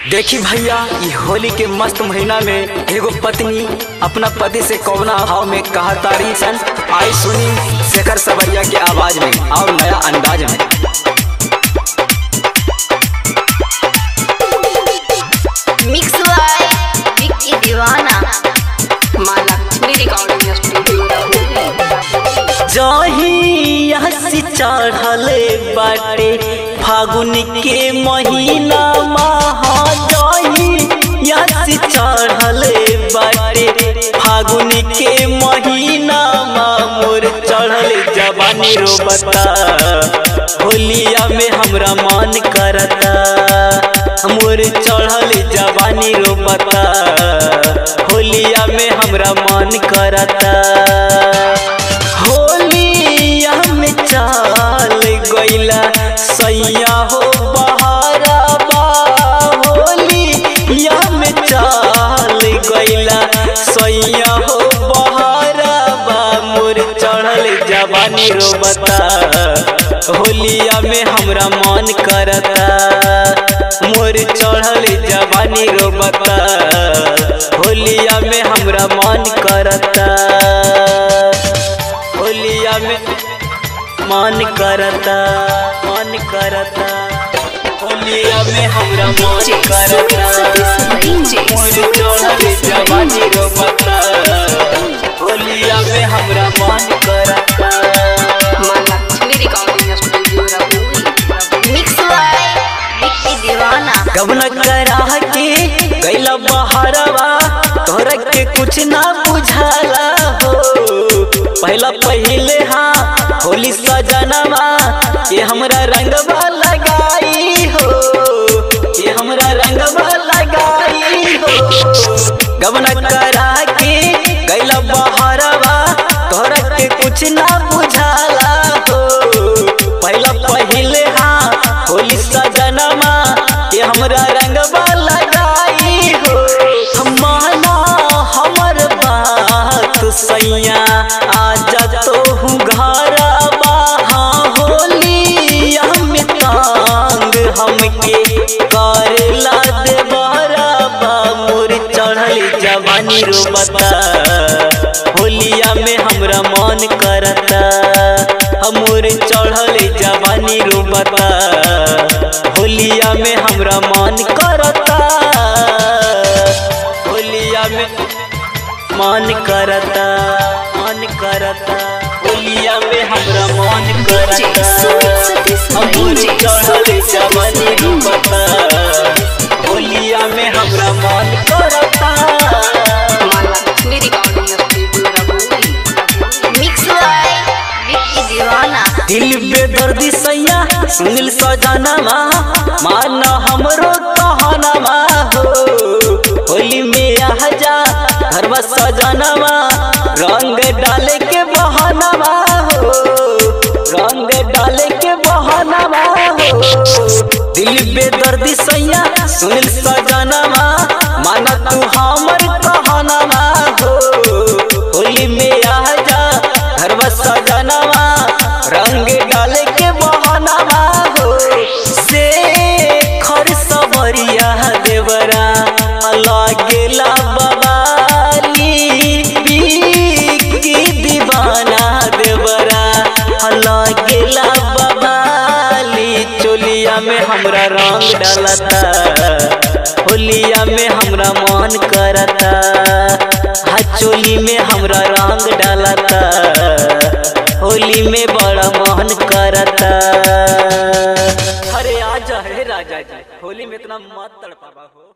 देखी भैया, ये होली के मस्त महीना में एगो पत्नी अपना पति से कौना भाव में कहा तारी सन। आई सुनी शेखर सवरिया के आवाज में और नया अंदाज में। मिक्स बाय विक्की दीवाना, महालक्ष्मी रिकॉर्डिंग स्टूडियो। जहिया से चढ़ले बाटे फागुन के महीना जहिया से चढ़ले बाटे फागुन के महीना मोर चढ़ले जवानी रोबता। होलिया में हमरा मन करता, मोर चढ़ले जवानी रोबता। होलिया में हमरा मन करता। होलिया में चाल गइला सैया हो बहारबा। होलिया में चाल गइला सैया हो बहारबा। मोर चढ़ल जवानी रोबता। होलिया में हमरा मन करता। मोर चढ़ल जवानी रोबता। होलिया में हमरा मन करता। होलिया में मन करता, मन करता। होलिया में हमरा मन करता। मोर चढ़ल जवानी रोबता। होलिया में हमरा मन करता। Mahalakshmi recording studio. Mix by Vicky Deewana. गबना करा के गइला बहारवा, तोरा के कुछ ना बुझाला हो। पहले हाँ होली सजनवा ये हमरा रंगवा लगाई हो। ये हमरा रंगवा लगाई हो। गबना करा के गइला बहारवा, तोरा के कुछ ना बुझाला हो। पहले हाँ होली सजनवा ये हमरा रंगवा लगाई हो। हमारा हमर बात सैया आजा तो हूँ घरबा। हाँ होलिया में तांग हमके करेला दे बहरबा। मोर चढ़ल जवानी रोबता। होलिया में हमरा मन करता। मोर चढ़ल जवानी रोबता। होलिया में हमरा मन करता। होलिया में मन करता, मन करता। होलिया में हमरा मन करता। मोर चढ़ल जवानी रोबता। होलिया में हमरा मन करता। Mahalakshmi recording studio. Mix by Vicky Deewana. दिल बेदर्दी सैया सुनील सजनवा, माना हमरो कहनवा हो। होली में आजा घरवा सजनवा, रंग डाले के बहानवा हो। रंग डाले के बहानवा हो। दिल बेदर्दी सैया सुनील सजनवा, माना तू हमर कहनवा हो। होली में आजा घरवा सजनवा, रंग डाले के बहानवा हो। शेखर सवरिया देवरा लागेला बवाली। विक्की दीवाना देवरा लागेला बवाली। चोलिया में हमरा रंग डालता। होलिया में हमरा मन करता। चोली में हमरा रंग डालता। होली में बड़ा मन करता। अरे आजा हे राजा जी, होली में इतना मत तड़पावा हो।